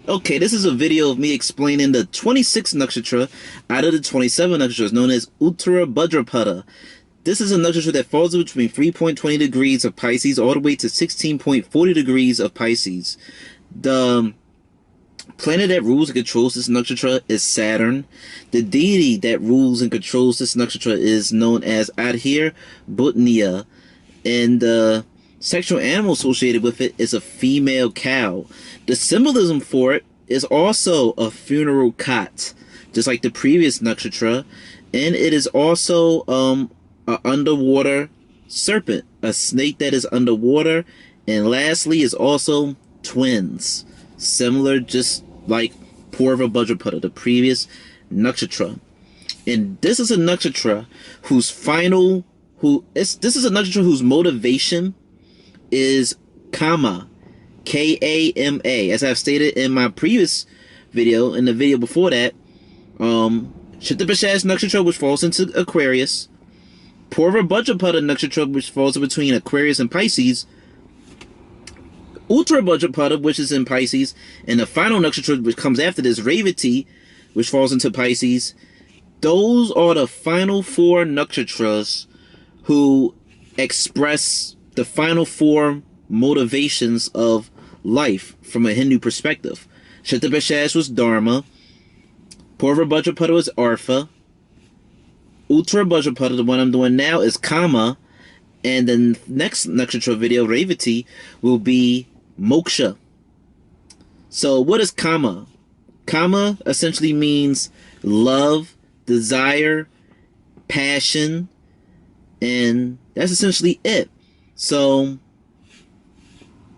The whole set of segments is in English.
Okay, this is a video of me explaining the 26 nakshatra out of the 27 nakshatras, known as Uttara Bhadrapada. This is a nakshatra that falls between 3.20 degrees of Pisces all the way to 16.40 degrees of Pisces. The planet that rules and controls this nakshatra is Saturn. The deity that rules and controls this nakshatra is known as Astrological, and the sexual animal associated with it is a female cow. The symbolism for it is also a funeral cot, just like the previous nakshatra, and it is also an underwater serpent, a snake that is underwater, and lastly is also twins, similar just like Uttara Bhadrapada, the previous nakshatra. And this is a nakshatra whose this is a nakshatra whose motivation is Kama, K-A-M-A. As I've stated in my previous video, in the video before that, Uttara nakshatra, which falls into Aquarius, Uttara Bhadrapada nakshatra, which falls between Aquarius and Pisces, Uttara Bhadrapada, which is in Pisces, and the final nakshatra, which comes after this, Revati, which falls into Pisces. Those are the final four nakshatras who express the final four motivations of life from a Hindu perspective. Uttara was Dharma, Uttara Bhadrapada was Artha, Uttara Bhadrapada, the one I'm doing now, is Kama, and the next nakshatra video, Revati, will be Moksha. So what is Kama? Kama essentially means love, desire, passion, and that's essentially it. So,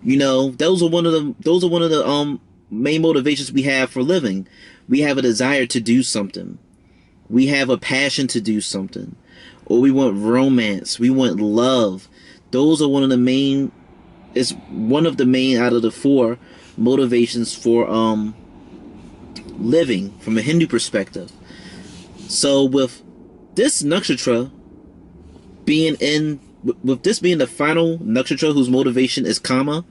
you know, those are one of the main motivations we have for living. We have a desire to do something. We have a passion to do something. Or we want romance. We want love. Those are one of the main out of the four motivations for living from a Hindu perspective. So with this nakshatra with this being the final nakshatra whose motivation is Kama,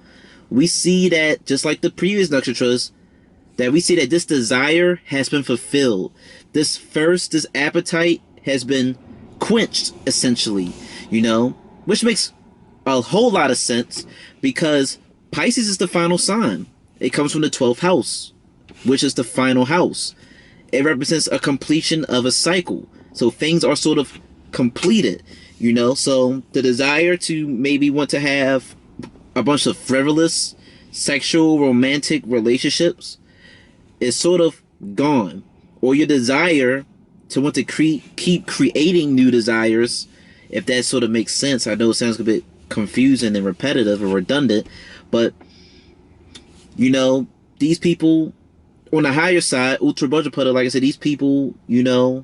we see that, just like the previous nakshatras, that we see that this desire has been fulfilled. This appetite has been quenched, essentially, you know, which makes a whole lot of sense because Pisces is the final sign. It comes from the 12th house, which is the final house. It represents a completion of a cycle. So things are sort of completed, you know. So the desire to maybe want to have a bunch of frivolous sexual romantic relationships is sort of gone. Or your desire to want to keep creating new desires, if that sort of makes sense. I know it sounds a bit confusing and repetitive or redundant, but you know, these people on the higher side, Uttara Bhadrapada, like I said, these people, you know,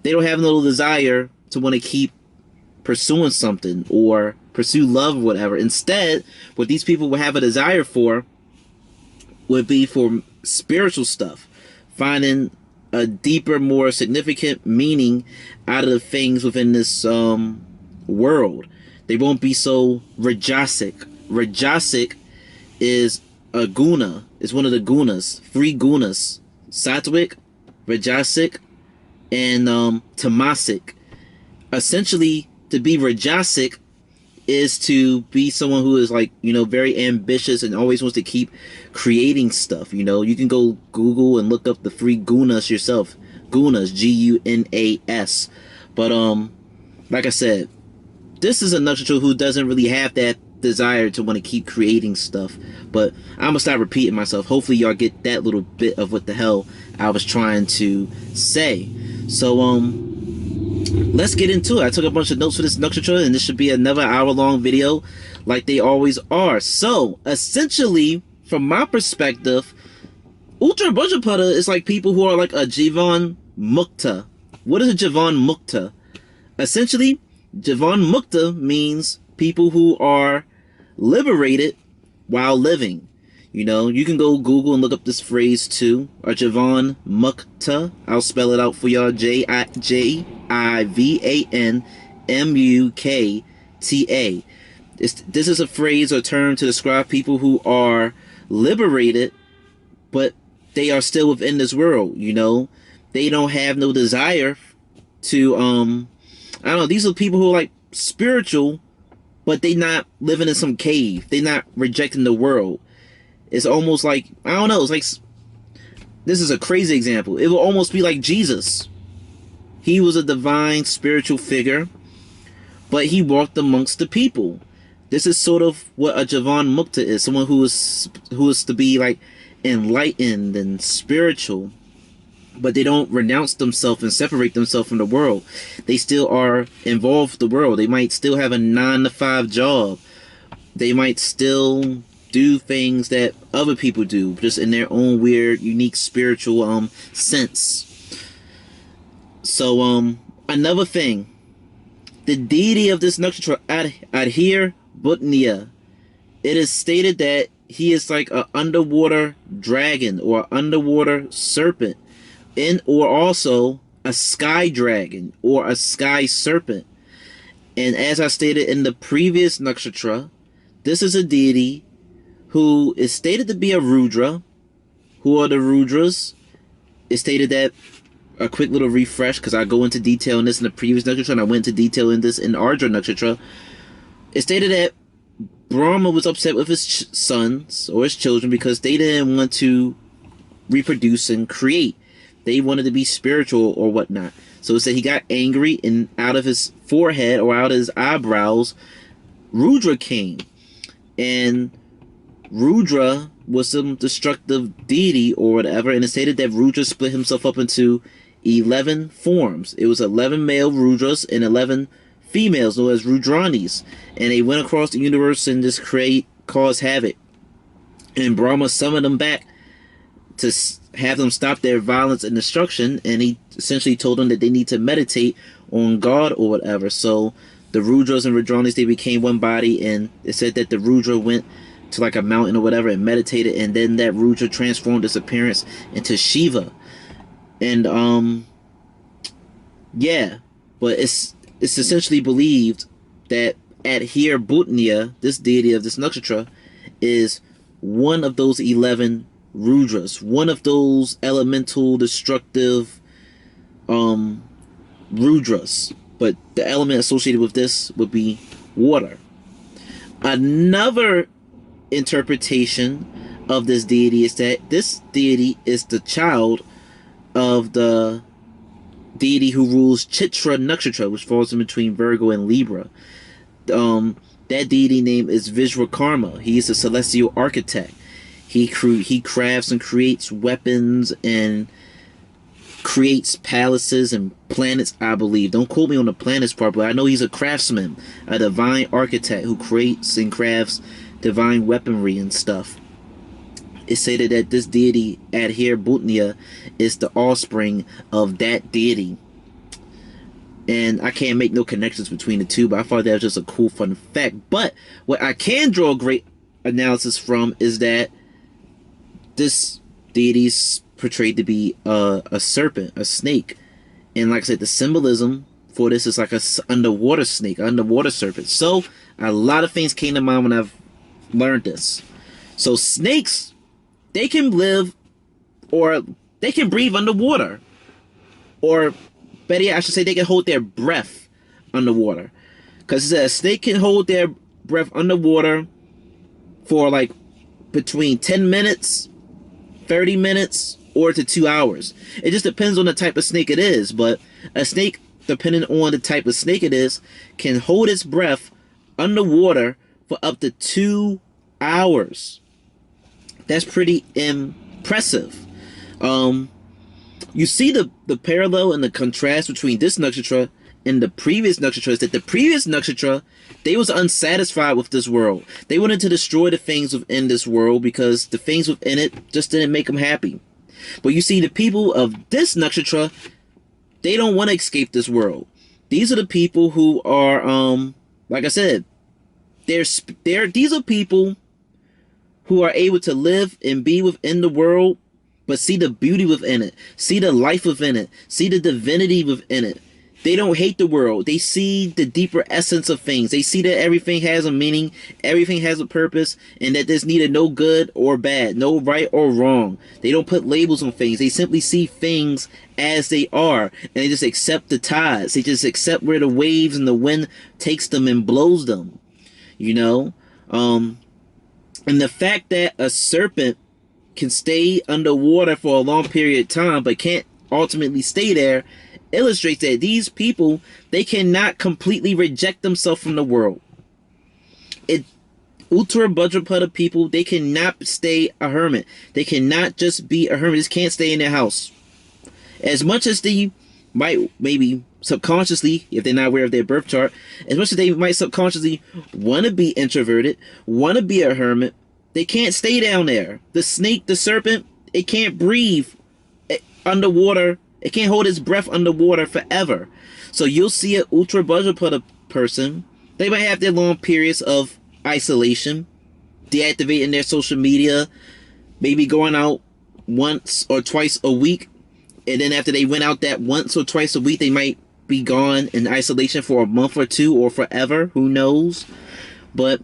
they don't have no desire to want to keep pursuing something or pursue love or whatever. Instead, what these people would have a desire for would be for spiritual stuff, finding a deeper, more significant meaning out of the things within this world. They won't be so rajasic. Rajasic is a guna. It's one of the gunas, three gunas: sattvic, rajasic, and tamasic. Essentially, to be rajasic is to be someone who is, like, you know, very ambitious and always wants to keep creating stuff. You know, you can go Google and look up the three gunas yourself. Gunas, G-U-N-A-S. But like I said, this is a nakshatra who doesn't really have that desire to want to keep creating stuff. But I'm gonna stop repeating myself. Hopefully y'all get that little bit of what the hell I was trying to say. So let's get into it. I took a bunch of notes for this nakshatra, and this should be another hour-long video like they always are. So, essentially, from my perspective, Uttara Bhadrapada is like people who are like a Jivan Mukta. What is a Jivan Mukta? Essentially, Jivan Mukta means people who are liberated while living. You know, you can go Google and look up this phrase too. A Jivan Mukta. I'll spell it out for y'all. J-I-V-A-N-M-U-K-T-A. This is a phrase or term to describe people who are liberated but they are still within this world, you know. They don't have no desire to I don't know, these are people who are like spiritual, but they not living in some cave. They not rejecting the world. It's almost like, I don't know, it's like, this is a crazy example. It will almost be like Jesus. He was a divine spiritual figure, but he walked amongst the people. This is sort of what a Javan Mukta is, someone who is to be like enlightened and spiritual, but they don't renounce themselves and separate themselves from the world. They still are involved with the world. They might still have a 9-to-5 job. They might still do things that other people do, just in their own weird, unique spiritual sense. So another thing, the deity of this nakshatra, Adhir Bhutniya, it is stated that he is like an underwater dragon or underwater serpent, or also a sky dragon or a sky serpent. And as I stated in the previous nakshatra, this is a deity who is stated to be a Rudra. Who are the Rudras? It's stated that, a quick little refresh, because I go into detail in this in the previous nakshatra, and I went into detail in this in Ardra nakshatra. It stated that Brahma was upset with his sons, or his children, because they didn't want to reproduce and create. They wanted to be spiritual or whatnot. So it said he got angry, and out of his forehead, or out of his eyebrows, Rudra came. And Rudra was some destructive deity or whatever, and it stated that Rudra split himself up into 11 forms. It was 11 male Rudras and 11 females, known as Rudranis, and they went across the universe and just cause havoc. And Brahma summoned them back to have them stop their violence and destruction, and he essentially told them that they need to meditate on God or whatever. So the Rudras and Rudranis, they became one body, and it said that the Rudra went to like a mountain or whatever and meditated, and then that Rudra transformed his appearance into Shiva. And yeah, but it's essentially believed that Adhir Bhutniya, this deity of this nakshatra, is one of those 11 Rudras, one of those elemental destructive Rudras, but the element associated with this would be water. Another interpretation of this deity is that this deity is the child of the deity who rules Chitra nakshatra, which falls in between Virgo and Libra. That deity name is Vishwakarma. He is a celestial architect. He crafts and creates weapons and creates palaces and planets, I believe. Don't quote me on the planets part, but I know he's a craftsman, a divine architect who creates and crafts divine weaponry and stuff. It's stated that this deity, Adhir Bhutniya, is the offspring of that deity. And I can't make no connections between the two, but I thought that was just a cool fun fact. But what I can draw a great analysis from is that this deity is portrayed to be a serpent, a snake. And like I said, the symbolism for this is like a underwater snake, underwater serpent. So a lot of things came to mind when I've learned this. So snakes, they can live, or they can breathe underwater, or better yet, I should say they can hold their breath underwater, because it says a snake can hold their breath underwater for like between 10 minutes, 30 minutes, or to 2 hours. It just depends on the type of snake it is, but a snake, depending on the type of snake it is, can hold its breath underwater for up to 2 hours. That's pretty impressive. You see the parallel and the contrast between this nakshatra and the previous nakshatra is that the previous nakshatra, they was unsatisfied with this world. They wanted to destroy the things within this world because the things within it just didn't make them happy. But you see the people of this nakshatra, they don't want to escape this world. These are the people who are, like I said, these are people who are able to live and be within the world, but see the beauty within it, see the life within it, see the divinity within it. They don't hate the world. They see the deeper essence of things. They see that everything has a meaning, everything has a purpose, and that there's neither no good or bad, no right or wrong. They don't put labels on things. They simply see things as they are, and they just accept the tides. They just accept where the waves and the wind takes them and blows them. You know? And the fact that a serpent can stay underwater for a long period of time but can't ultimately stay there illustrates that these people, they cannot completely reject themselves from the world. Uttara Bhadrapada people, they cannot stay a hermit. They cannot just be a hermit. They just can't stay in their house. As much as they might maybe subconsciously, if they're not aware of their birth chart, as much as they might subconsciously want to be introverted, want to be a hermit, they can't stay down there. The snake, the serpent, it can't breathe underwater. It can't hold its breath underwater forever. So you'll see an Uttara Bhadrapada person, they might have their long periods of isolation, deactivating their social media, maybe going out once or twice a week, and then after they went out that once or twice a week, they might be gone in isolation for a month or two or forever, who knows. But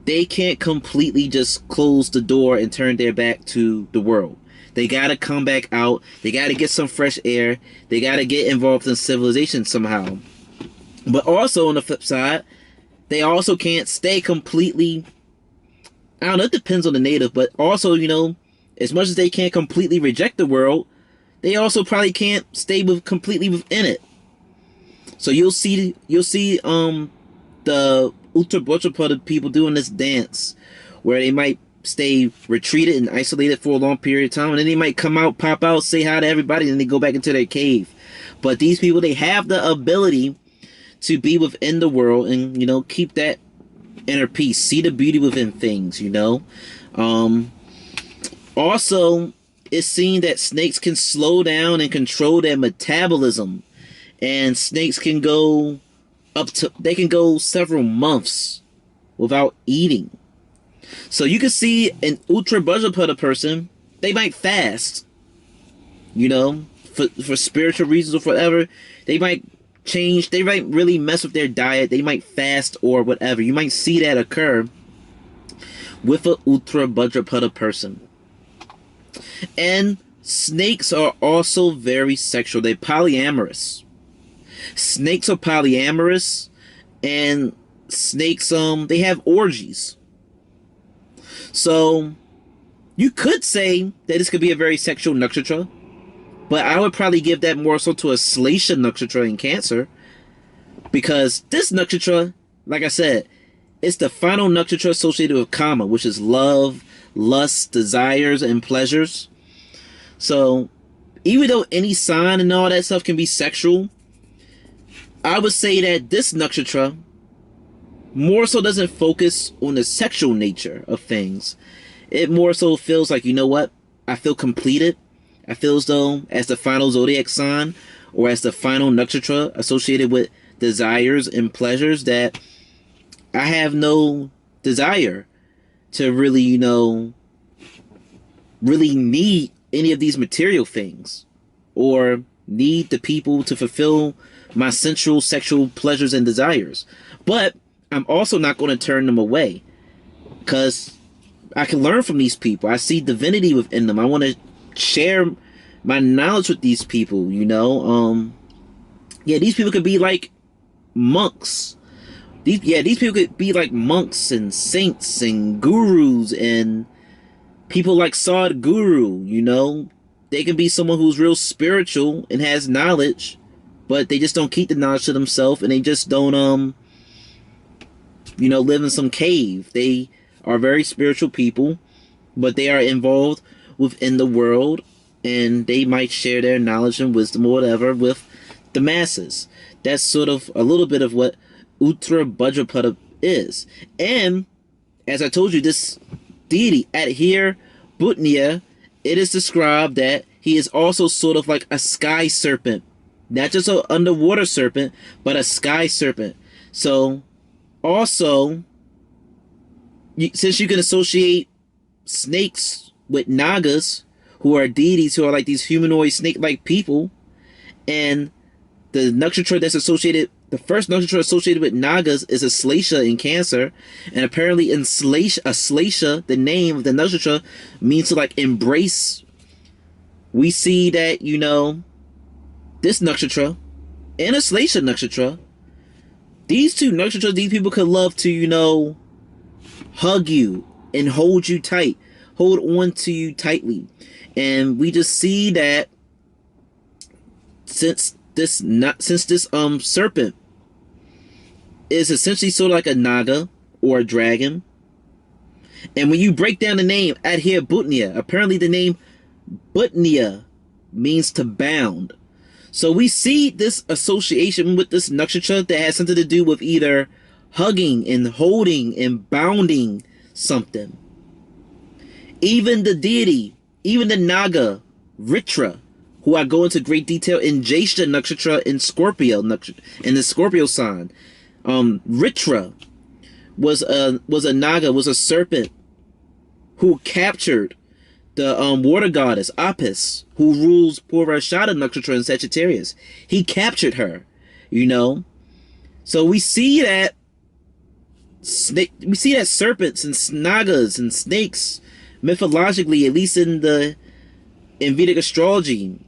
they can't completely just close the door and turn their back to the world. They gotta come back out. They gotta get some fresh air. They gotta get involved in civilization somehow. But also on the flip side, they also can't stay completely, I don't know, it depends on the native, but also, you know, as much as they can't completely reject the world, they also probably can't stay completely within it. So you'll see the Uttara Bhadrapada people doing this dance where they might stay retreated and isolated for a long period of time, and then they might come out, pop out, say hi to everybody, and then they go back into their cave. But these people, they have the ability to be within the world and, you know, keep that inner peace, see the beauty within things, you know. Also, it's seen that snakes can slow down and control their metabolism, and snakes can go they can go several months without eating. So you can see an Uttara Bhadrapada person, they might fast, you know, for spiritual reasons or whatever. They might change, they might really mess with their diet, they might fast or whatever. You might see that occur with an Uttara Bhadrapada person. And snakes are also very sexual. They're polyamorous. Snakes are polyamorous, and snakes, they have orgies. So you could say that this could be a very sexual nakshatra, but I would probably give that more so to a Slasha nakshatra in Cancer, because this nakshatra, like I said, it's the final nakshatra associated with Kama, which is love, lust, desires, and pleasures. So even though any sign and all that stuff can be sexual, I would say that this nakshatra more so doesn't focus on the sexual nature of things. It more so feels like, you know what, I feel completed. I feel as though, as the final zodiac sign, or as the final nakshatra associated with desires and pleasures, that I have no desire to really, you know, really need any of these material things, or need the people to fulfill my sensual sexual pleasures and desires. But I'm also not going to turn them away, because I can learn from these people. I see divinity within them. I want to share my knowledge with these people, you know. Yeah, these people could be like monks. These people could be like monks and saints and gurus and people like Sadhguru, you know. They can be someone who's real spiritual and has knowledge, but they just don't keep the knowledge to themselves, and they just don't, you know, live in some cave. They are very spiritual people, but they are involved within the world, and they might share their knowledge and wisdom or whatever with the masses. That's sort of a little bit of what Uttara Bhadrapada is. And as I told you, this deity, Adhir Bhutniya, it is described that he is also sort of like a sky serpent. Not just an underwater serpent, but a sky serpent. So, also, since you can associate snakes with Nagas, who are deities who are like these humanoid snake-like people, and the nakshatra that's associated, the first nakshatra associated with Nagas is Aslesha in Cancer, and apparently in Aslesha, the name of the nakshatra, means to like embrace. We see that, you know, this nakshatra and Aslesha nakshatra, these two nakshatras, these people could love to, you know, hug you and hold you tight, hold on to you tightly. And we just see that since this serpent is essentially sort of like a naga or a dragon, and when you break down the name Adhere Bhutnia, apparently the name Bhutnia means to bound. So we see this association with this nakshatra that has something to do with either hugging and holding and bounding something. Even the deity, even the naga Ritra, who I go into great detail in Jyeshtha nakshatra in Scorpio nakshatra, in the Scorpio sign. Ritra was a naga, was a serpent who captured the water goddess Apis, who rules Purvashada nakshatra in Sagittarius. He captured her, you know. So we see that serpents and nagas and snakes, mythologically, at least in Vedic astrology,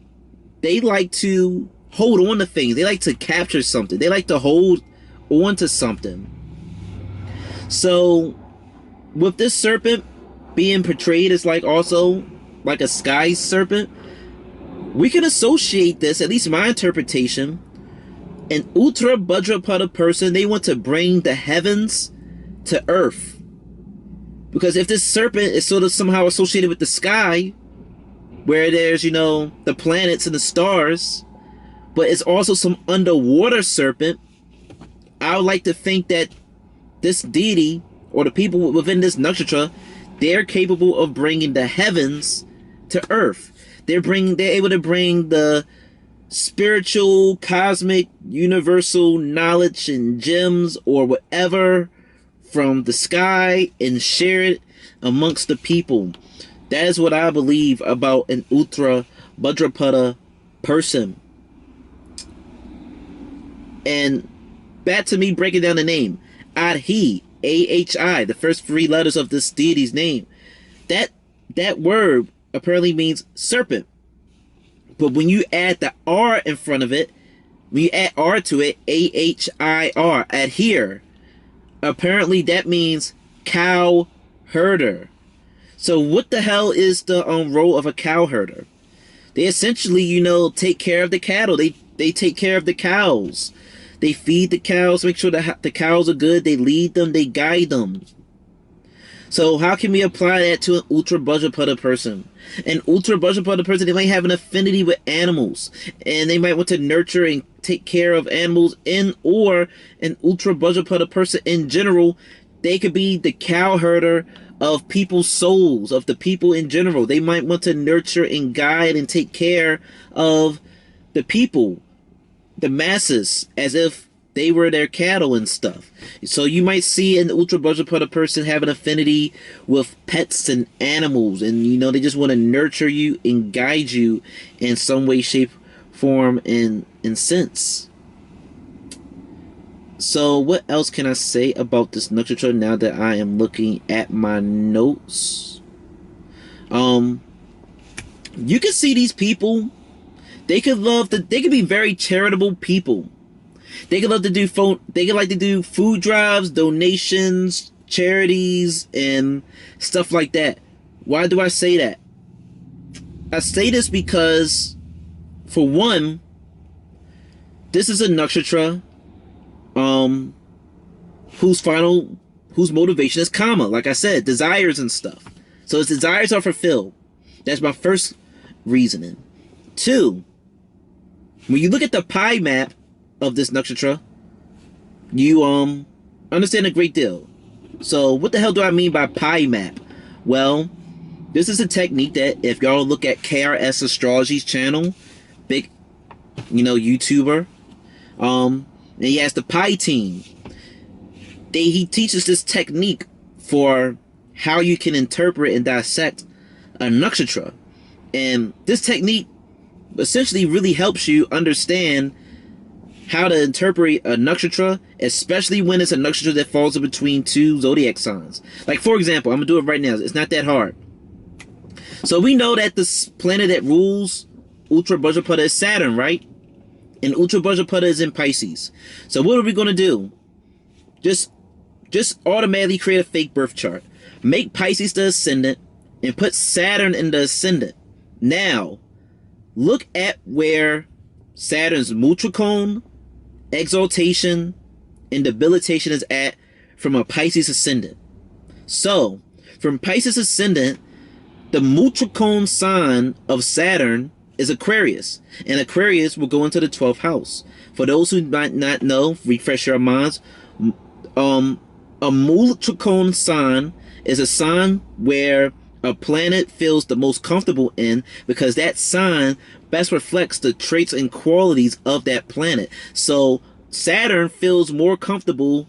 they like to hold on to things. They like to capture something. They like to hold on to something. So with this serpent being portrayed as like also like a sky serpent, we can associate this, at least my interpretation, an Uttara Bhadrapada person. They want to bring the heavens to earth. Because if this serpent is sort of somehow associated with the sky, where there's, you know, the planets and the stars, but it's also some underwater serpent, I would like to think that this deity, or the people within this nakshatra, they're capable of bringing the heavens to earth. They're able to bring the spiritual, cosmic, universal knowledge and gems or whatever from the sky and share it amongst the people. That is what I believe about an Uttara Bhadrapada person. And back to me breaking down the name. Adhi, A-H-I, the first three letters of this deity's name. That word apparently means serpent. But when you add the R in front of it, when you add R to it, A-H-I-R, adhere, apparently that means cow herder. So what the hell is the role of a cow herder? They essentially, you know, take care of the cattle. They take care of the cows. They feed the cows, make sure that the cows are good. They lead them, they guide them. So how can we apply that to an Uttara Bhadrapada person? An Uttara Bhadrapada person, they might have an affinity with animals, and they might want to nurture and take care of animals. Or an Uttara Bhadrapada person in general, they could be the cow herder of people's souls, of the people in general. They might want to nurture and guide and take care of the people, the masses, as if they were their cattle and stuff. So you might see an Uttara Bhadrapada person have an affinity with pets and animals, and you know, they just want to nurture you and guide you in some way, shape, form, and sense. So what else can I say about this nakshatra now that I am looking at my notes? You can see these people, they could be very charitable people. They could like to do food drives, donations, charities, and stuff like that. Why do I say that? I say this because, for one, this is a nakshatra whose motivation is karma, like I said, desires and stuff. So his desires are fulfilled. That's my first reasoning. Two, when you look at the pie map of this nakshatra, you understand a great deal. So what the hell do I mean by pie map? Well, this is a technique that if y'all look at KRS Astrology's channel, big, you know, YouTuber, and he has the pie team. He teaches this technique for how you can interpret and dissect a nakshatra. And this technique essentially really helps you understand how to interpret a nakshatra, especially when it's a nakshatra that falls in between two zodiac signs. Like, for example, I'm going to do it right now. It's not that hard. So we know that the planet that rules Uttara Bhadrapada is Saturn, right? And Uttara Bhadrapada is in Pisces. So what are we going to do? Just automatically create a fake birth chart. Make Pisces the ascendant and put Saturn in the ascendant. Now, look at where Saturn's mutricone, exaltation, and debilitation is at from a Pisces ascendant. So, from Pisces ascendant, the mutricone sign of Saturn is Aquarius. And Aquarius will go into the 12th house. For those who might not know, refresh your minds, a mutricone sign is a sign where a planet feels the most comfortable in, because that sign best reflects the traits and qualities of that planet. So Saturn feels more comfortable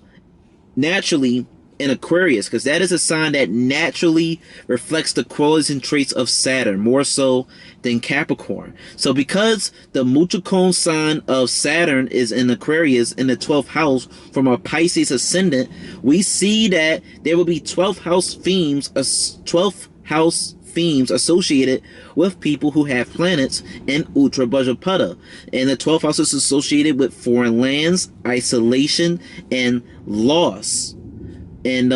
naturally in Aquarius, because that is a sign that naturally reflects the qualities and traits of Saturn more so than Capricorn. So because the mutricone sign of Saturn is in Aquarius in the 12th house from a Pisces ascendant, we see that there will be 12th house themes associated with people who have planets in Uttara Bhadrapada. And the 12th house is associated with foreign lands, isolation, and loss. And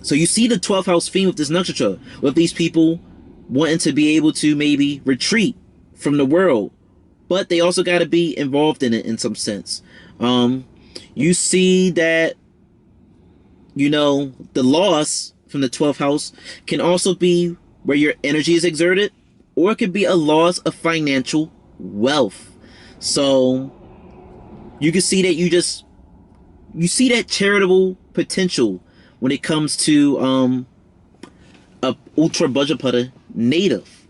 so you see the 12th house theme with this nakshatra, with these people wanting to be able to maybe retreat from the world, but they also got to be involved in it in some sense. You see that, you know, the loss from the 12th house can also be where your energy is exerted, or it could be a loss of financial wealth. So you can see that you see that charitable potential when it comes to a Uttara Bhadrapada native.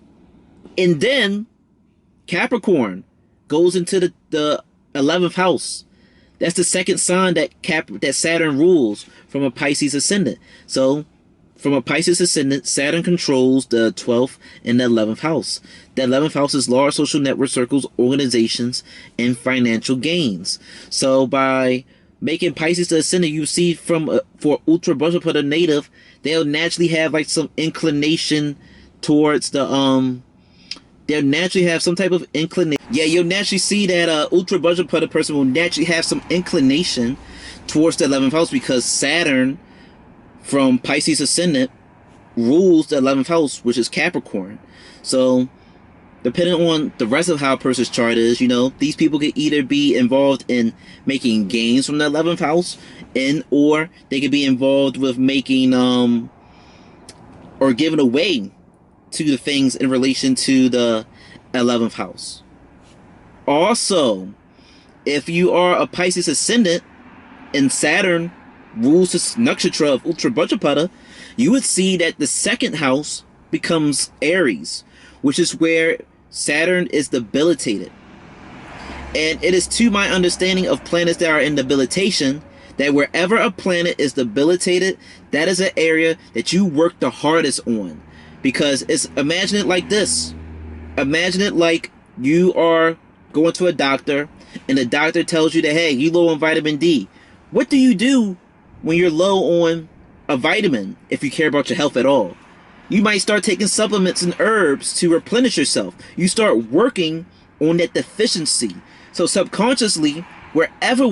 And then Capricorn goes into the 11th house. That's the second sign that Saturn rules from a Pisces ascendant. So from a Pisces ascendant, Saturn controls the 12th and the 11th house. The 11th house is large social network circles, organizations, and financial gains. So by making Pisces the ascendant, you see for Uttara Bhadrapada native, they'll naturally have like some inclination towards the they'll naturally have some type of inclination. Yeah, you'll naturally see that Uttara Bhadrapada person will naturally have some inclination towards the 11th house, because Saturn from Pisces ascendant rules the 11th house, which is Capricorn. So depending on the rest of how a person's chart is, you know, these people could either be involved in making gains from the 11th house, or they could be involved with making or giving away to the things in relation to the 11th house. Also, if you are a Pisces ascendant and Saturn rules this nakshatra of Uttara Bhadrapada, you would see that the second house becomes Aries, which is where Saturn is debilitated. And it is to my understanding of planets that are in debilitation, that wherever a planet is debilitated, that is an area that you work the hardest on. Because imagine it like this. Imagine it like you are going to a doctor, and the doctor tells you that, hey, you low on vitamin D. What do you do when you're low on a vitamin, if you care about your health at all? You might start taking supplements and herbs to replenish yourself. You start working on that deficiency. So subconsciously, wherever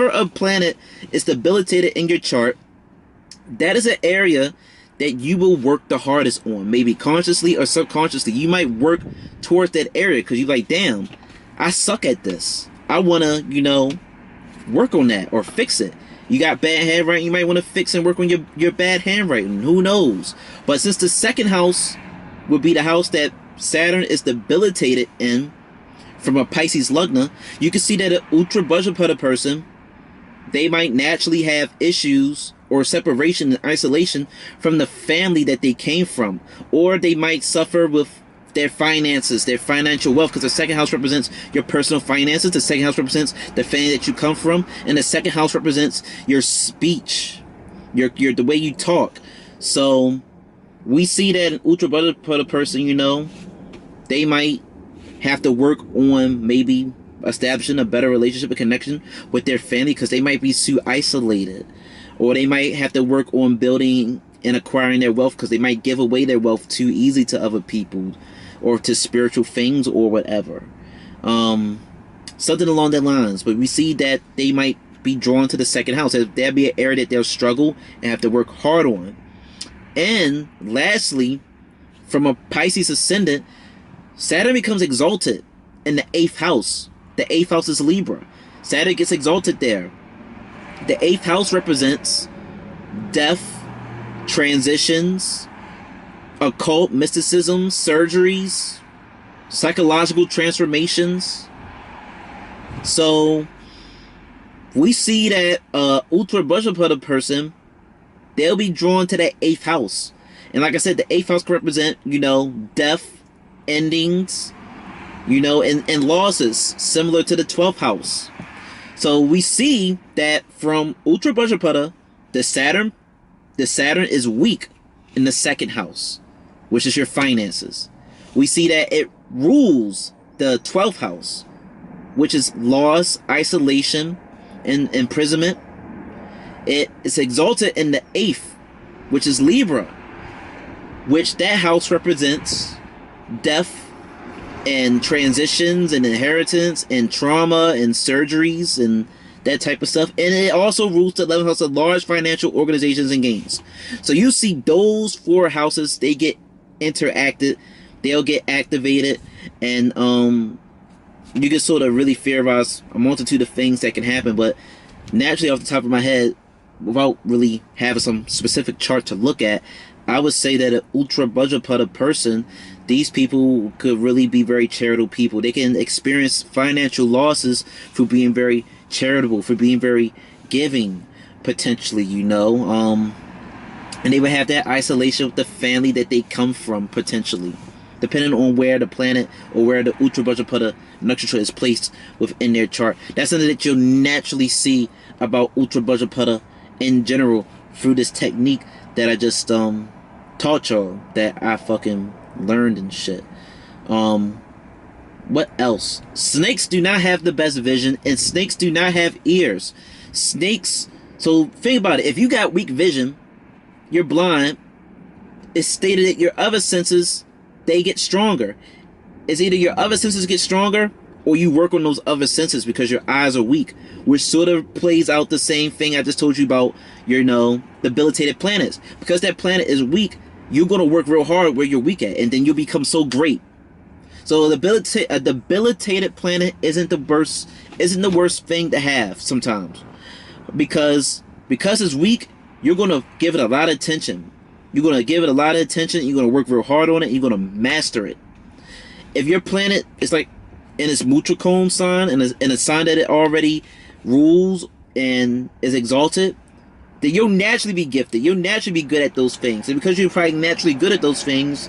a planet is debilitated in your chart, that is an area that you will work the hardest on. Maybe consciously or subconsciously, you might work towards that area because you're like, damn, I suck at this. I want to, you know, work on that or fix it. You got bad handwriting, you might want to fix and work on your bad handwriting. Who knows? But since the second house would be the house that Saturn is debilitated in from a Pisces lugna, you can see that an Uttara Bhadrapada person, they might naturally have issues or separation and isolation from the family that they came from. Or they might suffer with their finances, their financial wealth, because the second house represents your personal finances, the second house represents the family that you come from, and the second house represents your speech, your the way you talk. So we see that an Uttara Bhadrapada person, you know, they might have to work on maybe establishing a better relationship and connection with their family because they might be too isolated, or they might have to work on building and acquiring their wealth because they might give away their wealth too easily to other people or to spiritual things or whatever. Something along that lines. But we see that they might be drawn to the second house. That'd be an area that they'll struggle and have to work hard on. And lastly, from a Pisces ascendant, Saturn becomes exalted in the 8th house. The 8th house is Libra. Saturn gets exalted there. The 8th house represents death, transitions, occult mysticism, surgeries, psychological transformations. So we see that Uttara Bhadrapada person, they'll be drawn to that 8th house. And like I said, the 8th house can represent, death, endings, and losses, similar to the 12th house. So we see that from Uttara Bhadrapada, the Saturn is weak in the 2nd house, which is your finances. We see that it rules the 12th house, which is loss, isolation, and imprisonment. It is exalted in the 8th, which is Libra, which that house represents death and transitions and inheritance and trauma and surgeries and that type of stuff. And it also rules the 11th house of large financial organizations and gains. So you see those 4 houses, they get interacted, they'll get activated, and you can sort of really theorize a multitude of things that can happen. But naturally, off the top of my head, without really having some specific chart to look at, I would say that an Uttara Bhadrapada person, these people could really be very charitable people. They can experience financial losses for being very charitable, for being very giving, potentially, and they would have that isolation with the family that they come from, potentially, depending on where the planet or where the Uttara Bhadrapada nakshatra is placed within their chart. That's something that you'll naturally see about Uttara Bhadrapada in general through this technique that I just taught y'all, that I fucking learned and shit. What else? Snakes do not have the best vision, and snakes do not have ears. Snakes, so think about it. If you got weak vision, you're blind, it's stated that your other senses, they get stronger. It's either your other senses get stronger or you work on those other senses because your eyes are weak, which sort of plays out the same thing I just told you about your, debilitated planets. Because that planet is weak, you're going to work real hard where you're weak at, and then you'll become so great. So a debilitated planet isn't the worst thing to have sometimes. Because it's weak, you're going to give it a lot of attention. You're going to give it a lot of attention, you're going to work real hard on it, you're going to master it. If your planet is like in its Mutracone sign, and in a sign that it already rules and is exalted, then you'll naturally be gifted. You'll naturally be good at those things. And because you're probably naturally good at those things,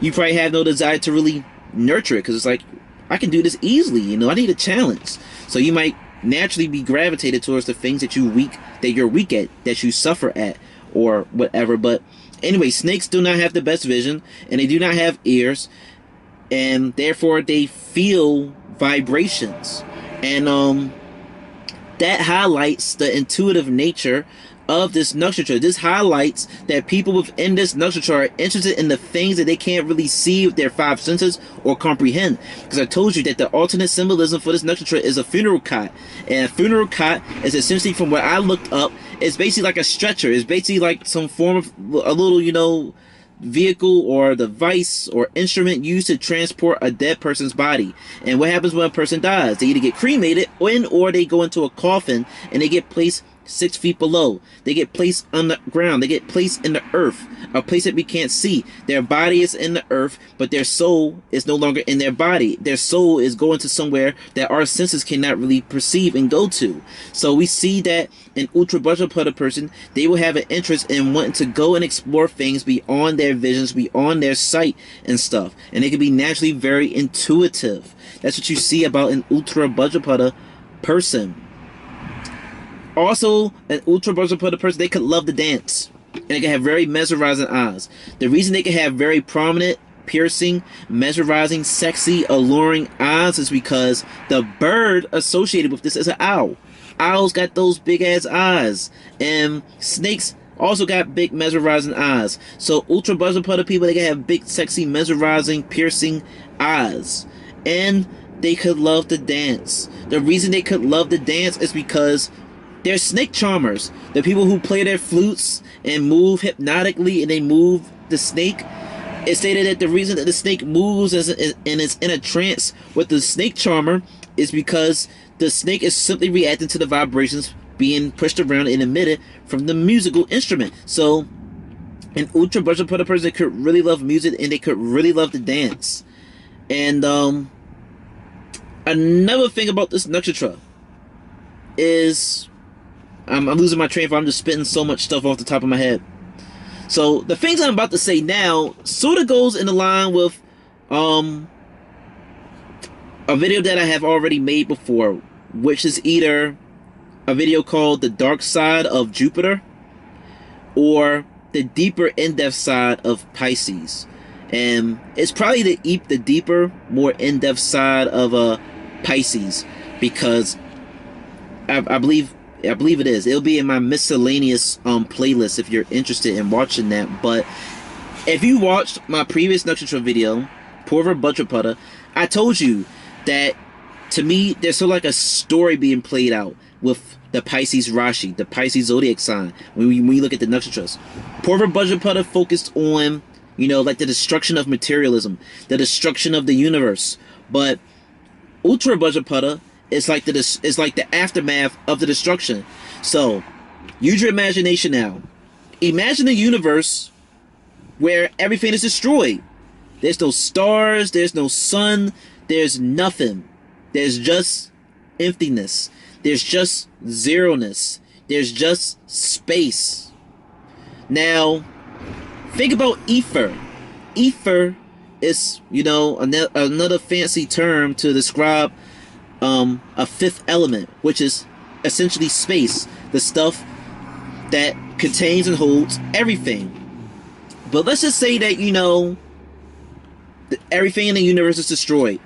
you probably have no desire to really nurture it. Because it's like, I can do this easily, I need a challenge. So you might naturally be gravitated towards the things that you're weak at, that you suffer at, or whatever. But anyway, snakes do not have the best vision, and they do not have ears, and therefore they feel vibrations. And that highlights the intuitive nature of this nakshatra. This highlights that people within this nakshatra are interested in the things that they can't really see with their 5 senses or comprehend. Because I told you that the alternate symbolism for this nakshatra is a funeral cot. And a funeral cot is essentially, from what I looked up, it's basically like a stretcher. It's basically like some form of a little, vehicle or device or instrument used to transport a dead person's body. And what happens when a person dies? They either get cremated or they go into a coffin and they get placed 6 feet below. They get placed on the ground. They get placed in the earth, a place that we can't see. Their body is in the earth, but their soul is no longer in their body. Their soul is going to somewhere that our senses cannot really perceive and go to. So we see that an Uttara Bhadrapada person, they will have an interest in wanting to go and explore things beyond their visions, beyond their sight and stuff. And they can be naturally very intuitive. That's what you see about an Uttara Bhadrapada person. Also, an Uttara Bhadrapada person, they could love to dance. And they can have very mesmerizing eyes. The reason they can have very prominent piercing, mesmerizing, sexy, alluring eyes is because the bird associated with this is an owl. Owls got those big ass eyes, and snakes also got big mesmerizing eyes. So Uttara Bhadrapada people, they can have big, sexy, mesmerizing, piercing eyes, and they could love to dance. The reason they could love to dance is because they're snake charmers. The people who play their flutes and move hypnotically, and they move the snake. It stated that the reason that the snake moves and is in a trance with the snake charmer is because the snake is simply reacting to the vibrations being pushed around and emitted from the musical instrument. So an Uttara Bhadrapada person could really love music, and they could really love to dance. And another thing about this nakshatra is I'm losing my train of thought. I'm just spitting so much stuff off the top of my head. So the things I'm about to say now sort of goes in the line with a video that I have already made before, which is either a video called The Dark Side of Jupiter or The Deeper In-Depth Side of Pisces. And it's probably the deeper, more in-depth side of Pisces, because I believe it is. It'll be in my miscellaneous playlist if you're interested in watching that. But if you watched my previous nakshatra video, Uttara Bhadrapada, I told you that to me there's sort of like a story being played out with the Pisces Rashi, the Pisces zodiac sign. When we look at the nakshatras, Uttara Bhadrapada focused on, you know, like the destruction of materialism, the destruction of the universe. But Uttara Bhadrapada is like the aftermath of the destruction. So use your imagination now. Imagine a universe where everything is destroyed. There's no stars, there's no sun, there's nothing. There's just emptiness. There's just zeroness. There's just space. Now, think about ether. Ether is, you know, another fancy term to describe a fifth element, which is essentially space, the stuff that contains and holds everything. But let's just say that, you know, everything in the universe is destroyed,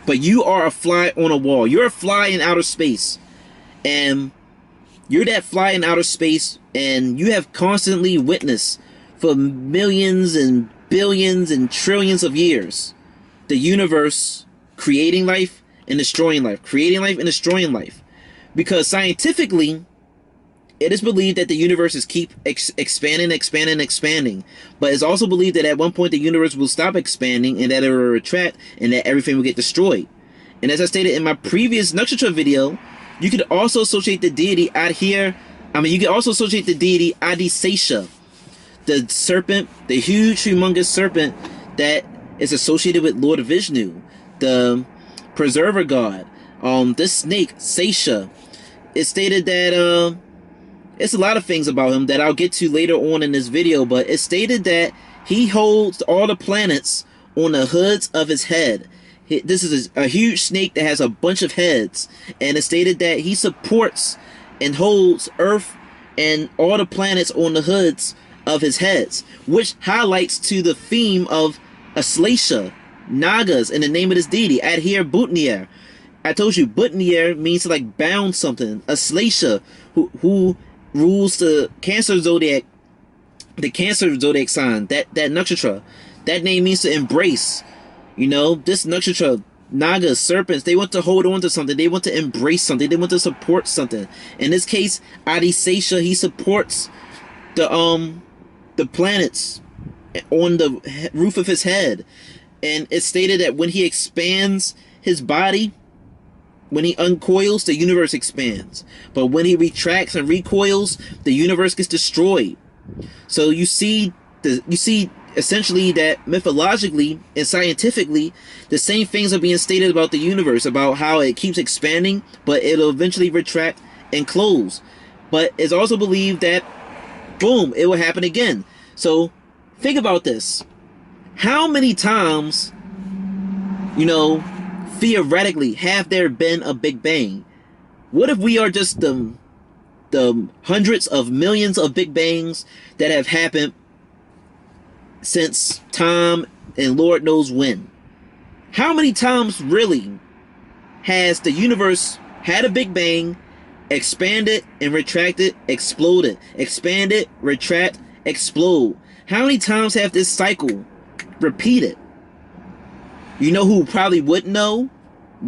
but you are a fly on a wall. You're a fly in outer space, and you're that fly in outer space, and you have constantly witnessed for millions and billions and trillions of years the universe creating life and destroying life, creating life and destroying life. Because scientifically, it is believed that the universe is keep expanding, but it's also believed that at one point the universe will stop expanding and that it will retract and that everything will get destroyed. And as I stated in my previous nakshatra video, you could also associate the deity you could also associate the deity Adisesha, the serpent, the huge, humongous serpent that is associated with Lord Vishnu, the preserver god. This snake, Sesha, it's stated that it's a lot of things about him that I'll get to later on in this video, but it's stated that he holds all the planets on the hoods of his head. This is a huge snake that has a bunch of heads, and it's stated that he supports and holds Earth and all the planets on the hoods of his heads, which highlights to the theme of Aslesha, Nagas, in the name of this deity. Adhere Butnier. I told you Butnier means to like bound something. Aslesha, who rules the Cancer zodiac sign, that nakshatra. That name means to embrace. You know, this nakshatra, Nagas, serpents, they want to hold on to something. They want to embrace something. They want to support something. In this case, Adisesha, he supports the planets on the roof of his head. And it's stated that when he expands his body, when he uncoils, the universe expands. But when he retracts and recoils, the universe gets destroyed. So you see essentially that mythologically and scientifically, the same things are being stated about the universe, about how it keeps expanding, but it'll eventually retract and close. But it's also believed that, boom, it will happen again. So think about this. How many times, you know, theoretically, have there been a Big Bang? What if we are just the hundreds of millions of Big Bangs that have happened since time and Lord knows when. How many times really has the universe had a Big Bang, expanded and retracted, exploded, expanded, retract, explode? How many times have this cycle repeated? You know who probably wouldn't know?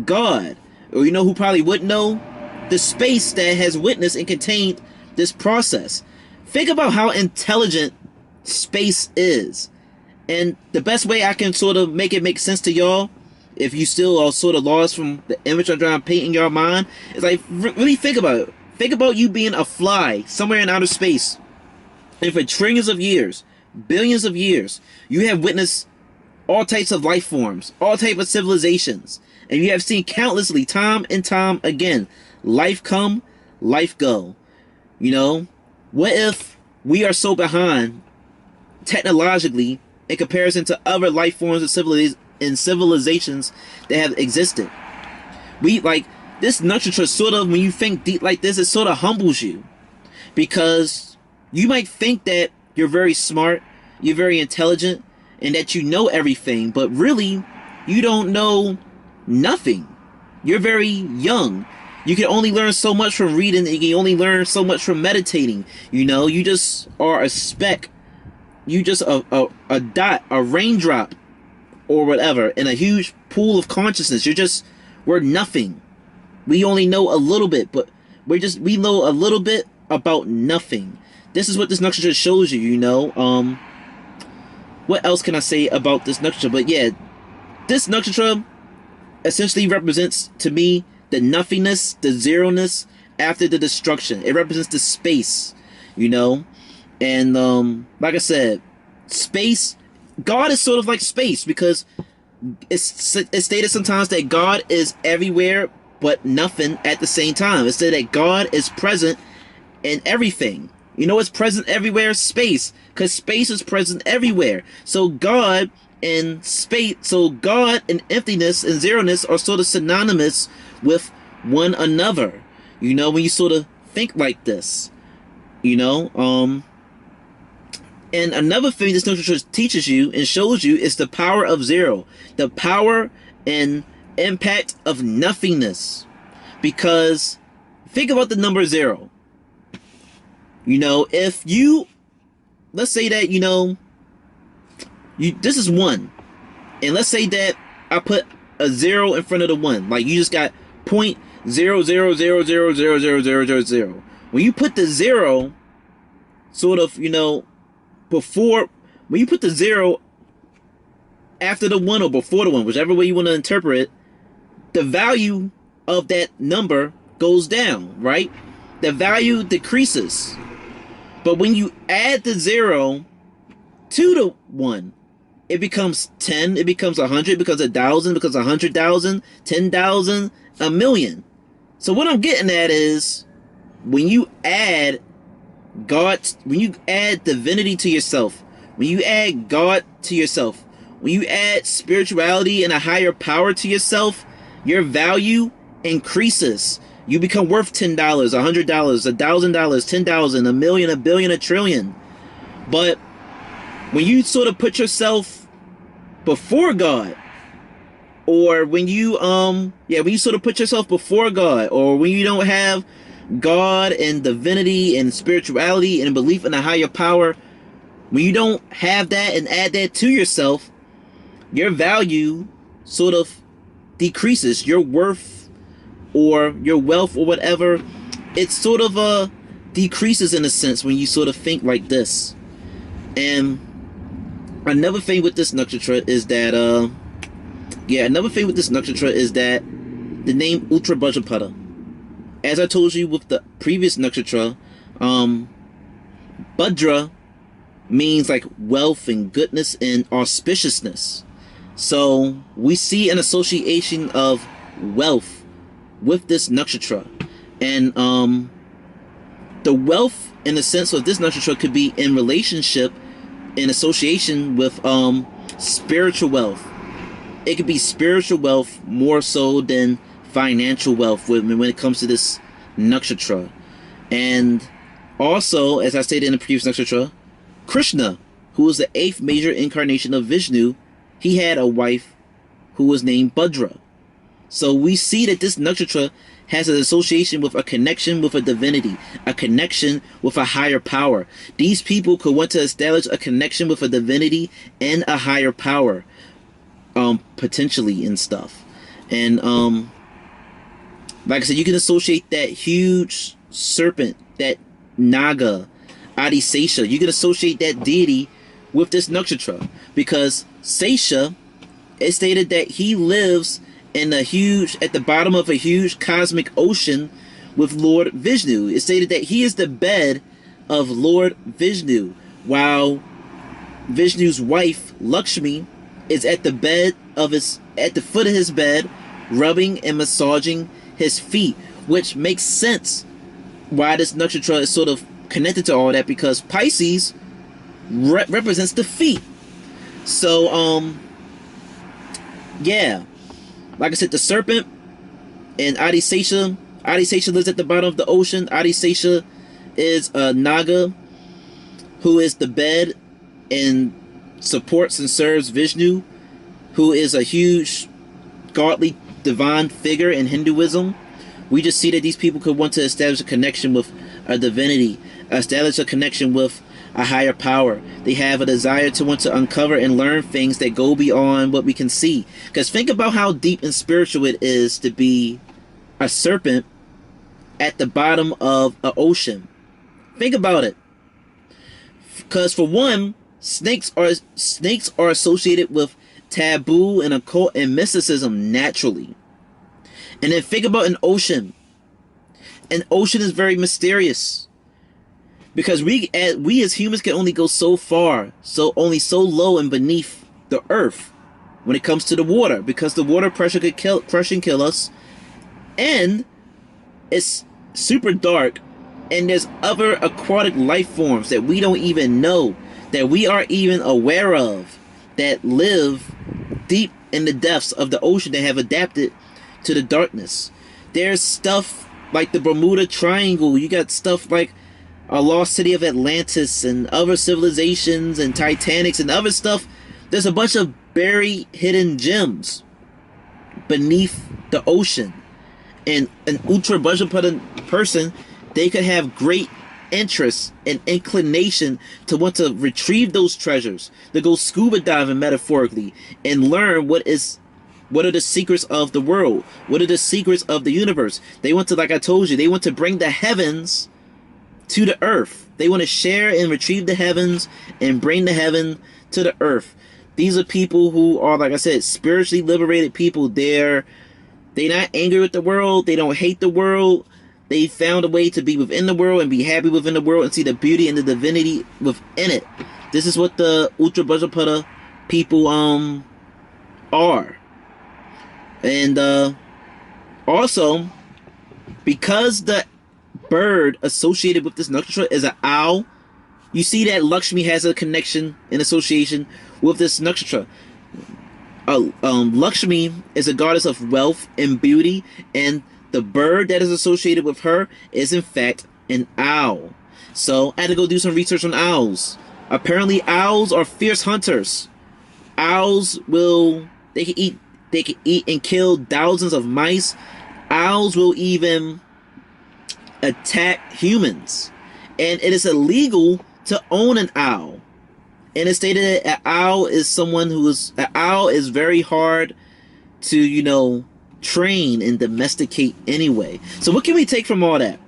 God. Or you know who probably wouldn't know? The space that has witnessed and contained this process. Think about how intelligent space is. And the best way I can sort of make it make sense to y'all, if you still are sort of lost from the image I'm trying to paint in your mind, is like, really think about it. Think about you being a fly somewhere in outer space. And for trillions of years, billions of years, you have witnessed all types of life forms, all types of civilizations. And you have seen countlessly, time and time again, life come, life go. You know, what if we are so behind technologically in comparison to other life forms of civilizations that have existed? We, like, this nakshatra sort of, when you think deep like this, it sort of humbles you. Because you might think that you're very smart, you're very intelligent, and that you know everything, but really, you don't know nothing. You're very young. You can only learn so much from reading, and you can only learn so much from meditating. You know, you just are a speck. You just a dot, a raindrop, or whatever, in a huge pool of consciousness. We're nothing. We only know a little bit, but we know a little bit about nothing. This is what this nakshatra shows you, you know. What else can I say about this nakshatra? But yeah, this nakshatra essentially represents, to me, the nothingness, the zeroness after the destruction. It represents the space, you know. And like I said, space, God is sort of like space, because it's stated sometimes that God is everywhere but nothing at the same time. It's said that God is present in everything. You know what's present everywhere? Space. Because space is present everywhere. So God and space, so God and emptiness and zeroness are sort of synonymous with one another. You know, when you sort of think like this. You know, and another thing this nakshatra teaches you and shows you is the power of zero. The power and impact of nothingness. Because think about the number 0. You know, if you, let's say that, you know, this is 1. And let's say that I put a 0 in front of the 1. Like, you just got 0.000000000. When you put the 0, sort of, you know, before, when you put the 0 after the 1 or before the 1, whichever way you want to interpret it, the value of that number goes down, right? The value decreases. But when you add the 0 to the 1, it becomes 10, it becomes 100, it becomes 1,000, it becomes 100,000, 10,000, a million. So what I'm getting at is, when you add God, when you add divinity to yourself, when you add God to yourself, when you add spirituality and a higher power to yourself, your value increases. You become worth $10, $100, $1,000, 10,000, a million, a billion, a trillion. But when you sort of put yourself before God, or when you when you sort of put yourself before God, or when you don't have God and divinity and spirituality and belief in a higher power, when you don't have that and add that to yourself, your value sort of decreases. Your worth or your wealth or whatever, it sort of decreases in a sense when you sort of think like this. And another thing with this nakshatra is that the name Uttara Bhadrapada. As I told you with the previous nakshatra, Bhadra means like wealth and goodness and auspiciousness. So we see an association of wealth with this nakshatra. And the wealth in the sense of this nakshatra could be in relationship, in association with spiritual wealth. It could be spiritual wealth more so than financial wealth when it comes to this nakshatra. And also, as I stated in the previous nakshatra, Krishna, who is the 8th major incarnation of Vishnu, he had a wife who was named Bhadra. So we see that this nakshatra has an association with a connection with a divinity, a connection with a higher power. These people could want to establish a connection with a divinity and a higher power, potentially and stuff. And like I said, you can associate that huge serpent, that naga, Adisesha. You can associate that deity with this nakshatra, because Sesha, it stated that he lives in a huge, at the bottom of a huge cosmic ocean with Lord Vishnu. It stated that he is the bed of Lord Vishnu, while Vishnu's wife Lakshmi is at the foot of his bed, rubbing and massaging his feet, which makes sense why this nakshatra is sort of connected to all that, because Pisces represents the feet. So yeah, like I said, the serpent and Adisesha. Adisesha lives at the bottom of the ocean. Adisesha is a naga who is the bed and supports and serves Vishnu, who is a huge godly divine figure in Hinduism. We just see that these people could want to establish a connection with a divinity, establish a connection with a higher power. They have a desire to want to uncover and learn things that go beyond what we can see. Because think about how deep and spiritual it is to be a serpent at the bottom of an ocean. Think about it. Because for one, snakes are associated with taboo and occult and mysticism naturally. And then think about an ocean. An ocean is very mysterious, because we as humans can only go so far, only so low and beneath the earth when it comes to the water, because the water pressure could crush and kill us, and it's super dark, and there's other aquatic life forms that we don't even know, that we aren't even aware of, that live deep in the depths of the ocean, that have adapted to the darkness. There's stuff like the Bermuda Triangle. You got stuff like a lost city of Atlantis and other civilizations and Titanics and other stuff. There's a bunch of buried hidden gems beneath the ocean. And an Uttara Bhadrapada person, they could have great interest and inclination to want to retrieve those treasures, to go scuba diving metaphorically and learn what are the secrets of the world, what are the secrets of the universe. They want to, like I told you, they want to bring the heavens to the earth. They want to share and retrieve the heavens and bring the heaven to the earth. These are people who are, like I said, spiritually liberated people. They're not angry with the world. They don't hate the world. They found a way to be within the world and be happy within the world and see the beauty and the divinity within it. This is what the Uttara Bhadrapada people are. And also, because the bird associated with this nakshatra is an owl, you see that Lakshmi has a connection and association with this nakshatra. Lakshmi is a goddess of wealth and beauty, and the bird that is associated with her is in fact an owl. So I had to go do some research on owls. Apparently owls are fierce hunters. Owls they can eat and kill thousands of mice. Owls will even attack humans. And it is illegal to own an owl. And it's stated that an owl is very hard to, train and domesticate anyway. So what can we take from all that?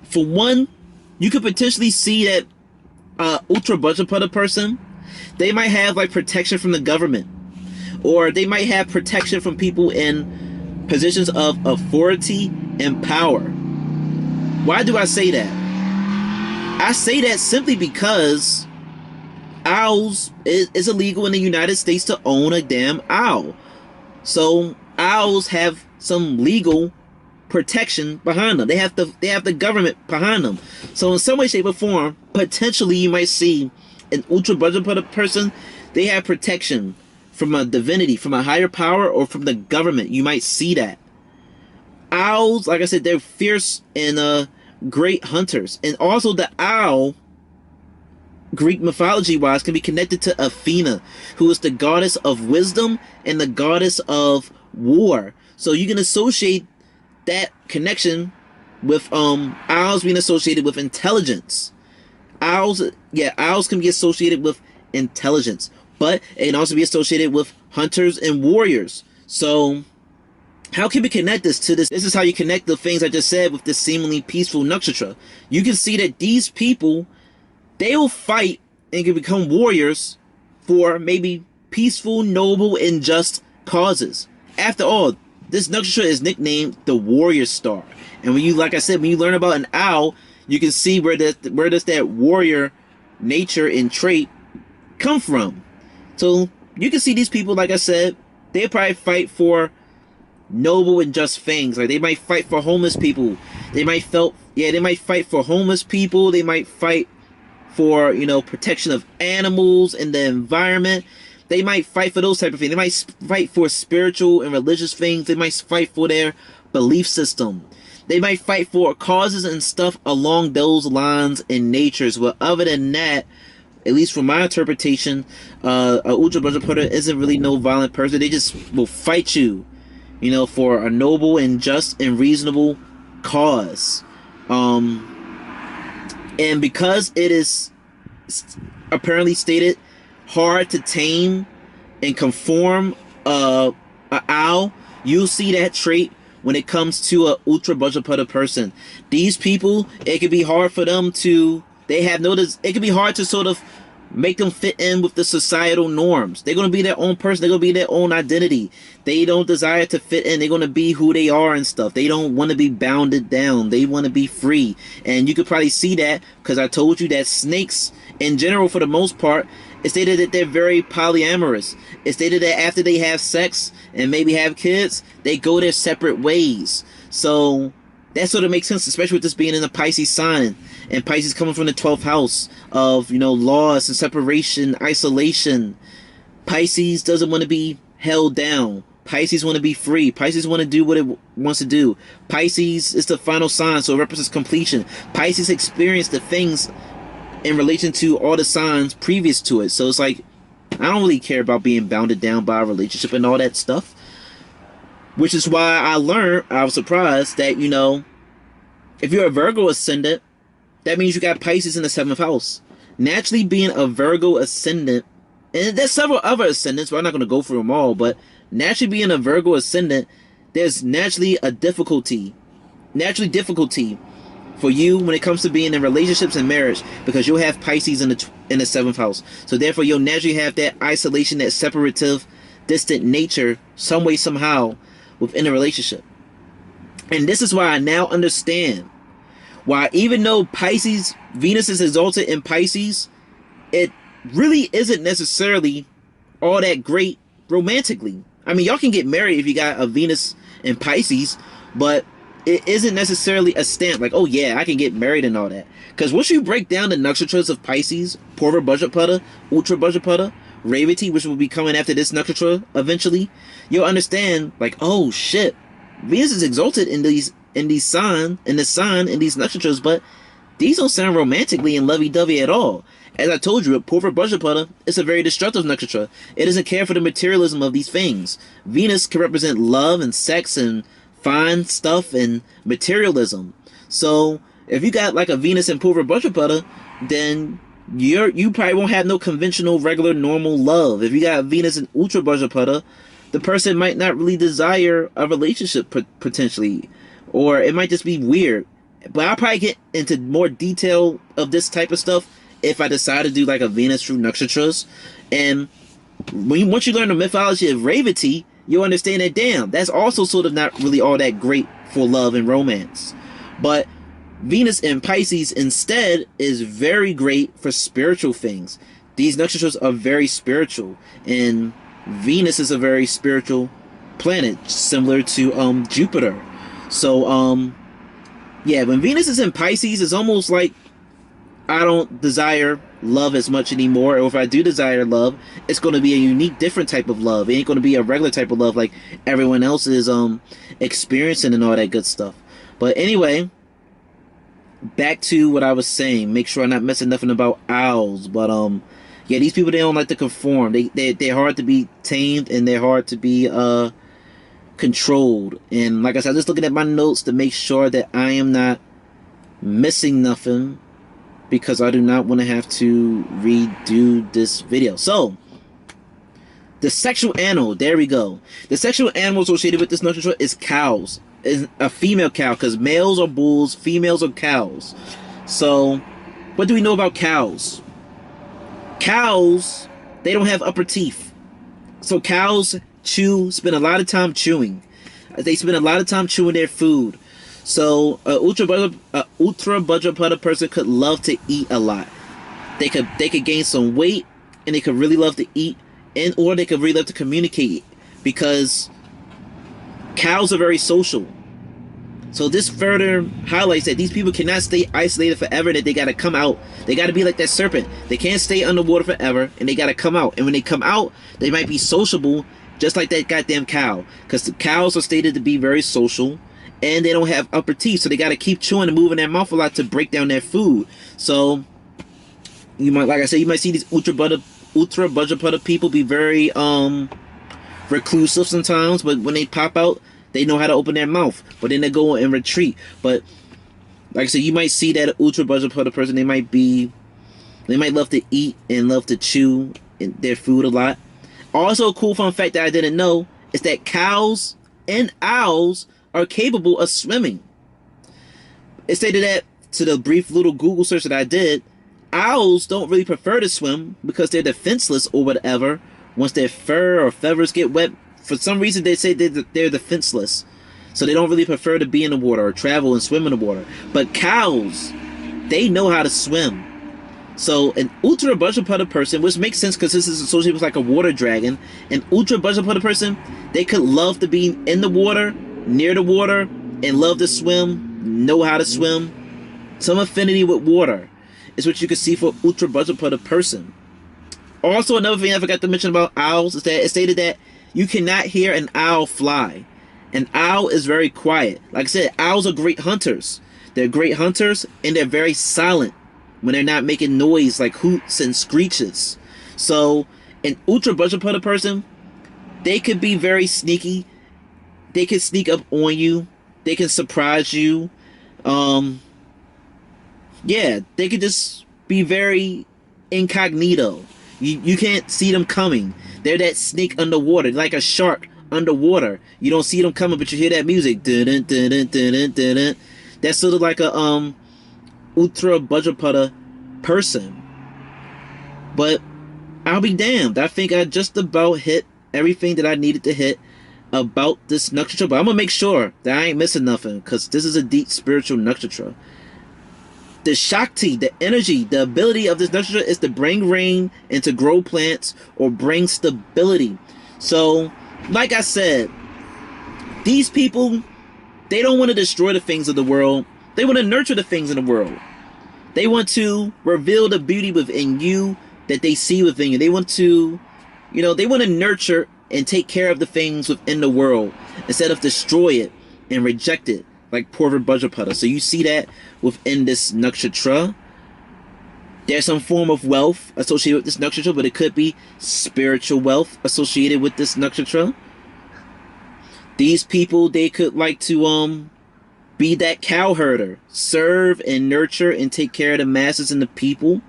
For one, you could potentially see that Uttara Bhadrapada person, they might have like protection from the government, or they might have protection from people in positions of authority and power. Why do I say that? I say that simply because owls is illegal in the United States to own a damn owl. So owls have some legal protection behind them. They have the government behind them. So in some way, shape, or form, potentially you might see an Uttara Bhadrapada person, they have protection from a divinity, from a higher power, or from the government. You might see that. Owls, like I said, they're fierce and great hunters. And also the owl Greek mythology wise, can be connected to Athena, who is the goddess of wisdom and the goddess of war. So you can associate that connection with owls being associated with intelligence. Owls can be associated with intelligence, but it can also be associated with hunters and warriors. So how can we connect this to this? This is how you connect the things I just said with this seemingly peaceful nakshatra. You can see that these people, they'll fight and can become warriors for maybe peaceful, noble, and just causes. After all, this nakshatra is nicknamed the warrior star. And when you, like I said, when you learn about an owl, you can see where does that warrior nature and trait come from. So you can see these people, like I said, they probably fight for noble and just things. Like they might fight for homeless people. They might fight for homeless people. They might fight for, protection of animals and the environment. They might fight for those type of things. They might fight for spiritual and religious things. They might fight for their belief system. They might fight for causes and stuff along those lines in natures. But other than that, at least from my interpretation, Uttara Bhadrapada isn't really no violent person. They just will fight you, for a noble and just and reasonable cause. And because it is apparently stated hard to tame and conform a owl, you'll see that trait when it comes to a Uttara Bhadrapada person. These people, it can be hard for them to, it can be hard to sort of make them fit in with the societal norms. They're going to be their own person. They're going to be their own identity. They don't desire to fit in. They're going to be who they are and stuff. They don't want to be bounded down. They want to be free. And you could probably see that because I told you that snakes in general, for the most part, it's stated that they're very polyamorous. It's stated that after they have sex and maybe have kids, they go their separate ways. So that sort of makes sense, especially with this being in a Pisces sign. And Pisces coming from the 12th house of, loss and separation, isolation. Pisces doesn't want to be held down. Pisces want to be free. Pisces want to do what it wants to do. Pisces is the final sign, so it represents completion. Pisces experienced the things in relation to all the signs previous to it. So it's like, I don't really care about being bounded down by a relationship and all that stuff. Which is why I was surprised that, if you're a Virgo ascendant, that means you got Pisces in the 7th house. Naturally, being a Virgo ascendant, and there's several other ascendants, but I'm not going to go through them all, but naturally being a Virgo ascendant, there's naturally difficulty for you when it comes to being in relationships and marriage, because you'll have Pisces in the 7th house. So therefore, you'll naturally have that isolation, that separative, distant nature, some way, somehow, within a relationship. And this is why I now understand why, even though Venus is exalted in Pisces, it really isn't necessarily all that great romantically. I mean, y'all can get married if you got a Venus in Pisces, but it isn't necessarily a stamp like, oh yeah, I can get married and all that. Because once you break down the nakshatras of Pisces, Purva Bhadrapada, Uttara Bhadrapada, Revati, which will be coming after this nakshatra eventually, you'll understand, like, oh shit, Venus is exalted in these nakshatras, but these don't sound romantically and lovey-dovey at all. As I told you, Purva Bhadrapada is a very destructive nakshatra. It doesn't care for the materialism of these things. Venus can represent love and sex and fine stuff and materialism. So if you got like a Venus in Purva Bhadrapada, then you probably won't have no conventional, regular, normal love. If you got Venus in Uttara Bhadrapada, the person might not really desire a relationship potentially, or it might just be weird. But I'll probably get into more detail of this type of stuff if I decide to do like a Venus through nakshatras. And once you learn the mythology of Revati, you'll understand that, damn, that's also sort of not really all that great for love and romance. But Venus in Pisces instead is very great for spiritual things. These nakshatras are very spiritual, and Venus is a very spiritual planet, similar to Jupiter. So yeah, when Venus is in Pisces, it's almost like I don't desire love as much anymore, or if I do desire love, it's going to be a unique, different type of love. It ain't going to be a regular type of love like everyone else is experiencing and all that good stuff. But anyway, back to what I was saying. Make sure I'm not messing nothing about owls. But yeah, these people, they don't like to conform. They're hard to be tamed, and they're hard to be controlled. And like I said, I'm just looking at my notes to make sure that I am not missing nothing, because I do not want to have to redo this video. So, the sexual animal, there we go. The sexual animal associated with this nakshatra is cows. Is a female cow, because males are bulls, females are cows. So, what do we know about cows? Cows, they don't have upper teeth. So cows spend a lot of time chewing. They spend a lot of time chewing their food. So, Uttara Bhadrapada person could love to eat a lot. They could gain some weight, and they could really love to eat, or they could really love to communicate, because cows are very social. So this further highlights that these people cannot stay isolated forever, that they gotta come out. They gotta be like that serpent. They can't stay underwater forever, and they gotta come out. And when they come out, they might be sociable, just like that goddamn cow. Because the cows are stated to be very social, and they don't have upper teeth, so they gotta keep chewing and moving their mouth a lot to break down their food. So you might, like I said, you might see these Uttara Bhadrapada people be very reclusive sometimes, but when they pop out, they know how to open their mouth, but then they go and retreat. But like I said, you might see that Uttara Bhadrapada person, they might love to eat and love to chew their food a lot. Also, a cool fun fact that I didn't know is that cows and owls are capable of swimming. It stated that, to the brief little Google search that I did, owls don't really prefer to swim because they're defenseless or whatever. Once their fur or feathers get wet, for some reason they say they're defenseless. So they don't really prefer to be in the water or travel and swim in the water. But cows, they know how to swim. So an Uttara Bhadrapada person, which makes sense because this is associated with like a water dragon, an Uttara Bhadrapada person, they could love to be in the water, near the water, and love to swim, know how to swim. Some affinity with water is what you can see for Uttara Bhadrapada person. Also, another thing I forgot to mention about owls is that it stated that you cannot hear an owl fly. An owl is very quiet. Like I said, owls are great hunters. They're great hunters, and they're very silent when they're not making noise like hoots and screeches. So, an Uttara Bhadrapada person, they could be very sneaky. They can sneak up on you. They can surprise you. Yeah, they could just be very incognito. You can't see them coming. They're that snake underwater, like a shark underwater. You don't see them coming, but you hear that music. Dun, dun, dun, dun, dun, dun, dun. That's sort of like a Uttara Bhadrapada person. But I'll be damned. I think I just about hit everything that I needed to hit about this nakshatra. But I'm gonna make sure that I ain't missing nothing, because this is a deep spiritual nakshatra. The Shakti, the energy, the ability of this nakshatra is to bring rain and to grow plants or bring stability. So, like I said, these people, they don't want to destroy the things of the world. They want to nurture the things in the world. They want to reveal the beauty within you that they see within you. They want to, they want to nurture and take care of the things within the world instead of destroy it and reject it, like Uttara Bhadrapada. So you see that within this nakshatra. There's some form of wealth associated with this nakshatra, but it could be spiritual wealth associated with this nakshatra. These people, they could like to be that cow herder, serve and nurture and take care of the masses and the people.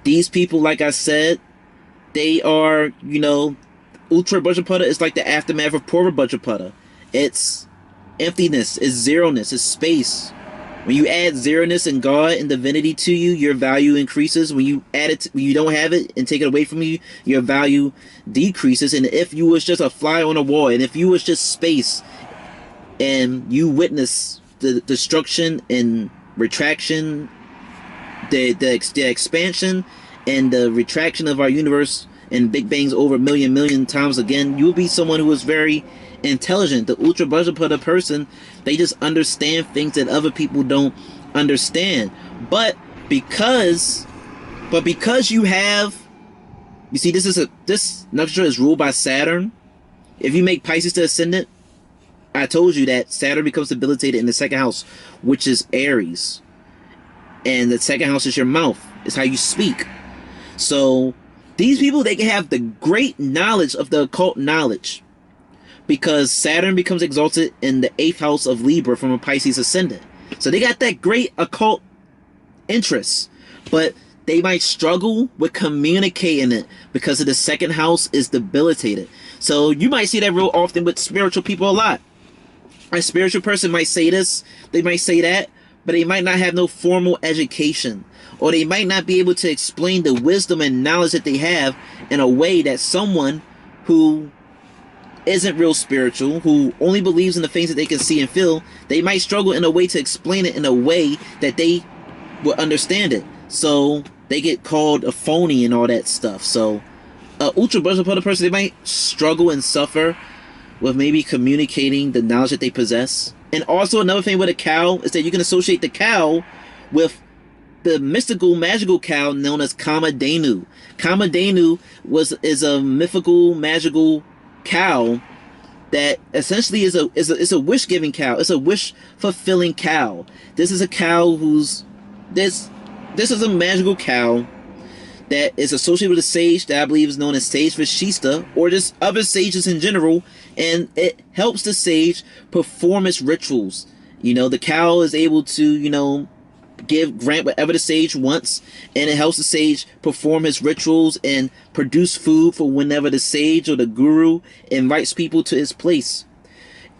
These people, like I said, they are, Uttara Bhadrapada is like the aftermath of Uttara Bhadrapada. It's emptiness, it's zeroness, it's space. When you add zeroness and God and divinity to you, your value increases. When you add it, when you don't have it and take it away from you, your value decreases. And if you was just a fly on a wall, and if you was just space, and you witness the destruction and retraction, the expansion and the retraction of our universe and Big Bangs over a million times again, you'll be someone who is very intelligent. The Uttara Bhadrapada person, they just understand things that other people don't understand. But because you have, you see, this nakshatra is ruled by Saturn. If you make Pisces the ascendant, I told you that Saturn becomes debilitated in the second house, which is Aries. And the second house is your mouth. It's how you speak. So these people, they can have the great knowledge of the occult knowledge, because Saturn becomes exalted in the 8th house of Libra from a Pisces ascendant. So they got that great occult interest, but they might struggle with communicating it because of the second house is debilitated. So you might see that real often with spiritual people a lot. A spiritual person might say this, they might say that, but they might not have no formal education, or they might not be able to explain the wisdom and knowledge that they have in a way that someone who isn't real spiritual, who only believes in the things that they can see and feel, they might struggle in a way to explain it in a way that they will understand it. So they get called a phony and all that stuff. So Uttara Bhadrapada person, they might struggle and suffer with maybe communicating the knowledge that they possess. And also another thing with a cow is that you can associate the cow with the mystical, magical cow known as Kamadhenu. Kamadhenu is a mythical, magical cow that essentially is a wish-giving cow. It's a wish-fulfilling cow. This is a cow who's this is a magical cow that is associated with a sage that I believe is known as Sage Vishista, or just other sages in general, and it helps the sage perform its rituals. You know, the cow is able to, you know, grant whatever the sage wants, and it helps the sage perform his rituals and produce food for whenever the sage or the guru invites people to his place.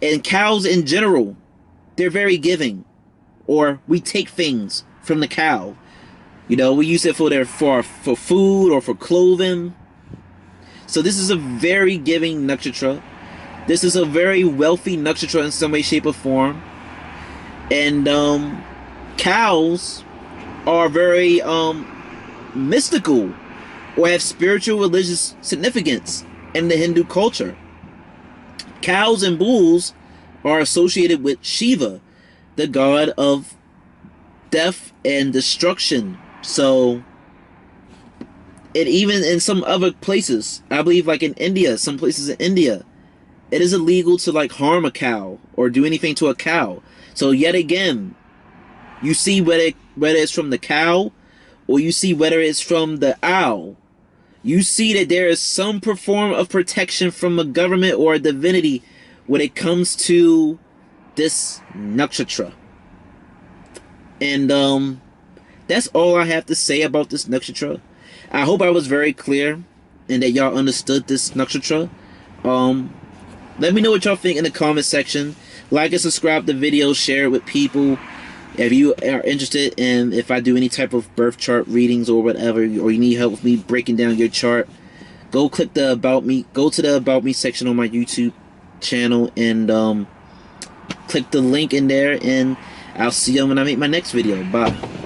And cows in general, they're very giving, or we take things from the cow. You know, we use it for food or for clothing. So this is a very giving nakshatra. This is a very wealthy nakshatra in some way, shape, or form. And cows are very mystical, or have spiritual religious significance in the Hindu culture. Cows and bulls are associated with Shiva, the god of death and destruction. So, and even in some other places, I believe like in India, some places in India, it is illegal to like harm a cow or do anything to a cow. So yet again, you see whether it's from the cow or you see whether it's from the owl, you see that there is some form of protection from a government or a divinity when it comes to this nakshatra. And that's all I have to say about this nakshatra. I hope I was very clear and that y'all understood this nakshatra. Let me know what y'all think in the comment section. Like and subscribe to the video, share it with people. If you are interested in if I do any type of birth chart readings or whatever, or you need help with me breaking down your chart, go click the About Me, go to the About Me section on my YouTube channel and click the link in there, and I'll see you when I make my next video. Bye.